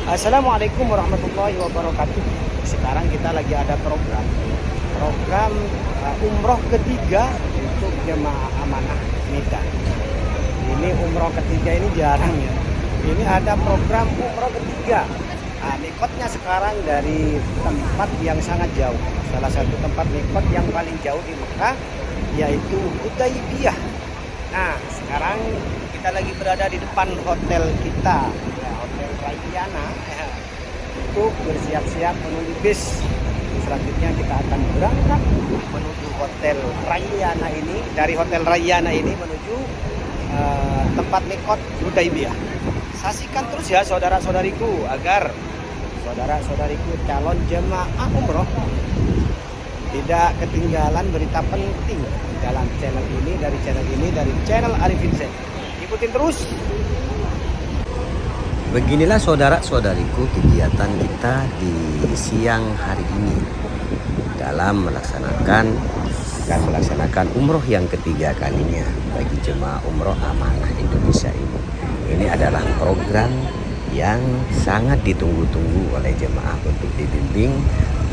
Assalamualaikum warahmatullahi wabarakatuh. Sekarang kita lagi ada program umroh ketiga untuk jemaah amanah Medan. Ini umroh ketiga ini jarang ya. Ini ada program umroh ketiga. Mikotnya sekarang dari tempat yang sangat jauh. Salah satu tempat mikot yang paling jauh di Mekah yaitu Hudaybiyah. Nah, sekarang kita lagi berada di depan hotel kita, ya, Hotel Rayyana, untuk bersiap-siap menuju bis. Selanjutnya kita akan berangkat menuju Hotel Rayyana ini. Dari Hotel Rayyana ini menuju tempat mikot Hudaybiyah. Saksikan terus ya saudara-saudariku, agar saudara-saudariku calon jemaah umroh tidak ketinggalan berita penting dalam channel ini, dari channel Arifin Zain. Ikutin terus. Beginilah saudara-saudariku kegiatan kita di siang hari ini dalam melaksanakan umroh yang ketiga kalinya bagi jemaah umroh amanah Indonesia ini. Ini adalah program yang sangat ditunggu-tunggu oleh jemaah untuk dibimbing,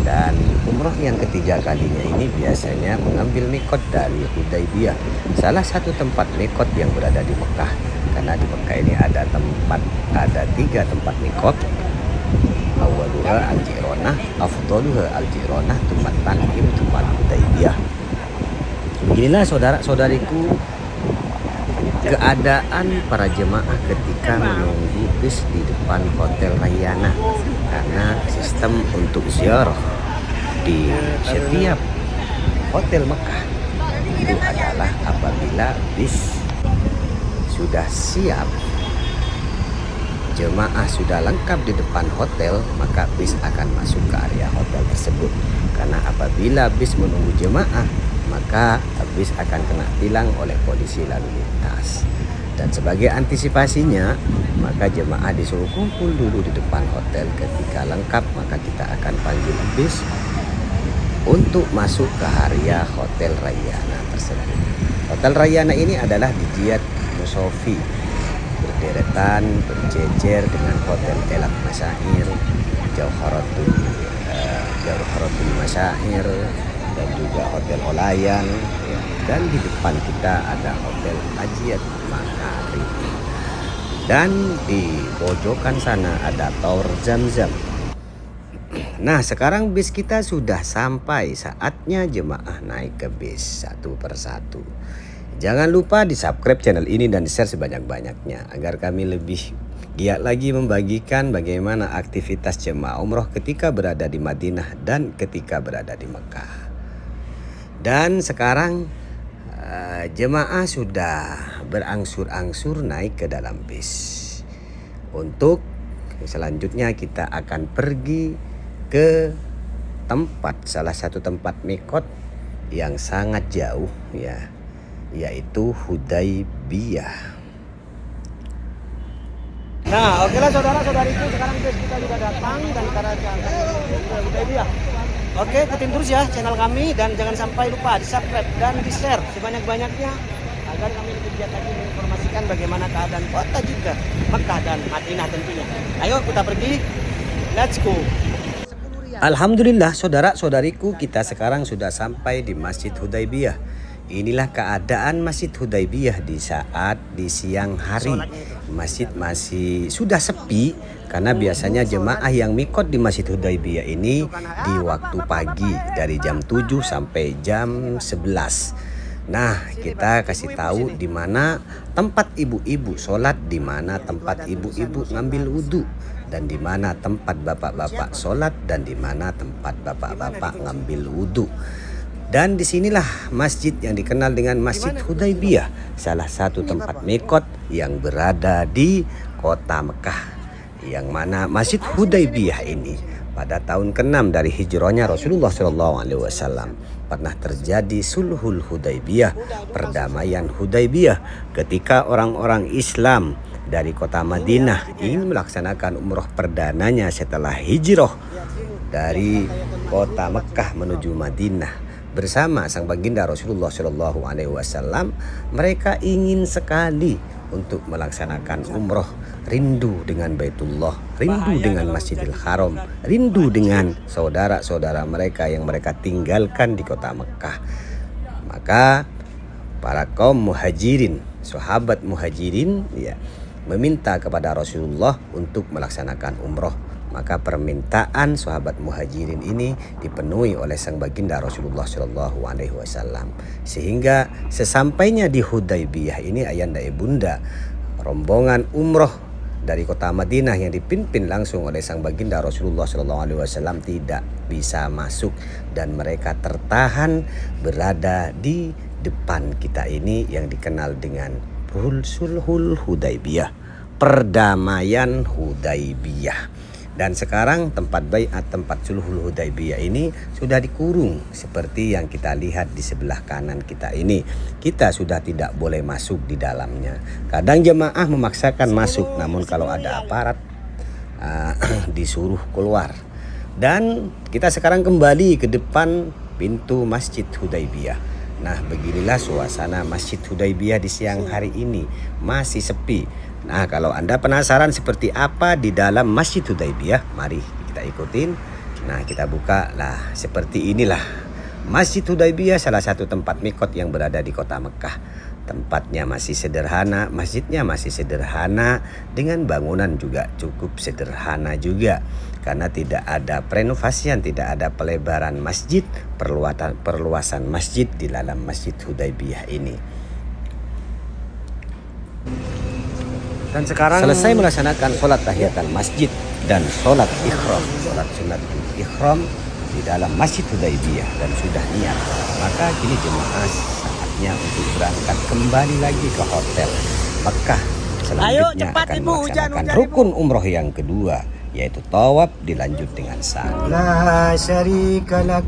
dan umroh yang ketiga kalinya ini biasanya mengambil mikot dari Hudaybiyah, salah satu tempat mikot yang berada di Mekah. Karena di Mekah ini ada 3 tempat mikot. Awaluha al-Ji'ronah, afdaluha al-Ji'ronah, tempat Tan'im, tempat Hudaybiyah. Beginilah saudara-saudariku keadaan para jemaah ketika menunggu bis di depan Hotel Rayyana, karena sistem untuk ziarah di setiap hotel Mekah itu adalah apabila bis sudah siap, jemaah sudah lengkap di depan hotel, maka bis akan masuk ke area hotel tersebut. Karena apabila bis menunggu jemaah, maka bis akan kena tilang oleh polisi lalu lintas. Dan sebagai antisipasinya, maka jemaah disuruh kumpul dulu di depan hotel. Ketika lengkap, maka kita akan panggil bis untuk masuk ke area Hotel Rayyana tersebut. Hotel Rayyana ini adalah di Jiyad Musofi, berderetan, berjejer dengan Hotel Elak Masyair, Jauharatul Masyair, dan juga Hotel Olayan, ya. Dan di depan kita ada Hotel Ajiyat Makarib, dan di pojokan sana ada Tower Zamzam. Nah, sekarang bis kita sudah sampai, saatnya jemaah naik ke bis satu persatu. Jangan lupa di subscribe channel ini dan share sebanyak-banyaknya agar kami lebih giat lagi membagikan bagaimana aktivitas jemaah umroh ketika berada di Madinah dan ketika berada di Mekah. Dan sekarang jemaah sudah berangsur-angsur naik ke dalam bis. Untuk selanjutnya kita akan pergi ke salah satu tempat mikot yang sangat jauh, ya, yaitu Hudaybiyah. Nah, okelah saudara-saudariku, sekarang bis kita sudah datang dan karena Hudaybiyah. Oke, ikutin terus ya channel kami, dan jangan sampai lupa di subscribe dan di share sebanyak-banyaknya agar kami lebih giat lagi menginformasikan bagaimana keadaan kota Jeddah, Mekah dan Madinah tentunya. Ayo kita pergi, let's go. Alhamdulillah saudara-saudariku, kita sekarang sudah sampai di Masjid Hudaybiyah. Inilah keadaan Masjid Hudaybiyah di saat di siang hari. Masjid masih sudah sepi karena biasanya jemaah yang mikot di Masjid Hudaybiyah ini di waktu pagi dari jam 7 sampai jam 11. Nah, kita kasih tahu di mana tempat ibu-ibu sholat, di mana tempat ibu-ibu ngambil wudhu, dan di mana tempat bapak-bapak sholat, dan di mana tempat bapak-bapak ngambil wudhu. Dan disinilah masjid yang dikenal dengan Masjid Hudaybiyah, salah satu tempat mikot yang berada di kota Mekah. Yang mana Masjid Hudaybiyah ini pada tahun ke-6 dari hijrahnya Rasulullah SAW pernah terjadi sulhul Hudaybiyah, perdamaian Hudaybiyah, ketika orang-orang Islam dari kota Madinah ingin melaksanakan umroh perdananya setelah hijrah dari kota Mekah menuju Madinah. Bersama sang baginda Rasulullah SAW, mereka ingin sekali untuk melaksanakan umroh, rindu dengan Baitullah, rindu dengan Masjidil Haram, rindu dengan saudara-saudara mereka yang mereka tinggalkan di kota Mekah. Maka para kaum muhajirin, sahabat muhajirin ya, meminta kepada Rasulullah untuk melaksanakan umroh. Maka permintaan sahabat muhajirin ini dipenuhi oleh sang baginda Rasulullah Shallallahu Alaihi Wasallam. Sehingga sesampainya di Hudaybiyah ini ayanda ibunda, rombongan umroh dari kota Madinah yang dipimpin langsung oleh sang baginda Rasulullah Shallallahu Alaihi Wasallam tidak bisa masuk dan mereka tertahan berada di depan kita ini yang dikenal dengan Sulhul Hudaybiyah, perdamaian Hudaybiyah. Dan sekarang tempat baiat, tempat Sulhul Hudaybiyah ini sudah dikurung seperti yang kita lihat di sebelah kanan kita ini. Kita sudah tidak boleh masuk di dalamnya. Kadang jemaah memaksakan masuk, namun kalau ada aparat disuruh keluar. Dan kita sekarang kembali ke depan pintu Masjid Hudaybiyah. Nah, beginilah suasana Masjid Hudaybiyah di siang hari ini, masih sepi. Nah, kalau Anda penasaran seperti apa di dalam Masjid Hudaybiyah, mari kita ikutin. Nah, kita buka lah, seperti inilah Masjid Hudaybiyah, salah satu tempat mikot yang berada di kota Mekah. Tempatnya masih sederhana, masjidnya masih sederhana, dengan bangunan juga cukup sederhana juga. Karena tidak ada renovasian, tidak ada pelebaran masjid, perluasan masjid di dalam Masjid Hudaybiyah ini. Dan sekarang selesai melaksanakan sholat tahiyatul masjid dan sholat ikhram, sholat sunat ikhram di dalam Masjid Hudaybiyah dan sudah niat. Maka kini jemaah saatnya untuk berangkat kembali lagi ke hotel Mekah. Selanjutnya akan melaksanakan rukun umroh yang kedua, yaitu tawaf dilanjut dengan sa'i. La syarika lak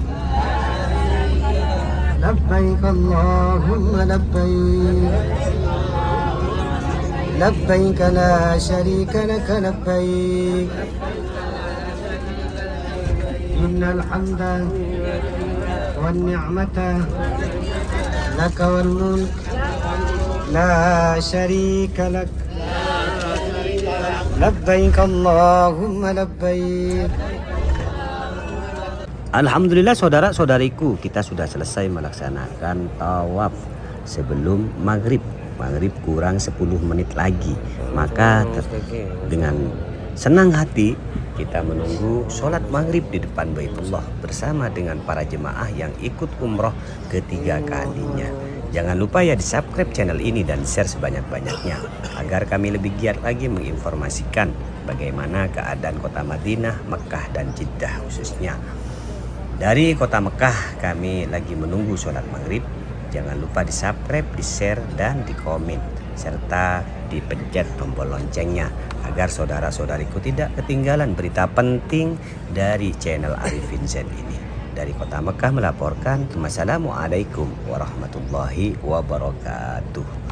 labbaik Allahumma labbaik labbaik la syarika lak labbaik innal hamda wan ni'mata lak wal mulk la syarika lak labbaik Allahumma labbaik. Alhamdulillah saudara-saudariku, kita sudah selesai melaksanakan tawaf sebelum maghrib. Maghrib kurang 10 menit lagi. Maka dengan senang hati kita menunggu sholat maghrib di depan Baitullah bersama dengan para jemaah yang ikut umroh ketiga kalinya. Jangan lupa ya di subscribe channel ini dan share sebanyak-banyaknya agar kami lebih giat lagi menginformasikan bagaimana keadaan kota Madinah, Mekah dan Jeddah khususnya. Dari kota Mekah kami lagi menunggu sholat maghrib. Jangan lupa di subscribe, di share dan di komen serta dipencet tombol loncengnya agar saudara-saudariku tidak ketinggalan berita penting dari channel Arifin Zen ini. Dari kota Mekah melaporkan. Wassalamualaikum warahmatullahi wabarakatuh.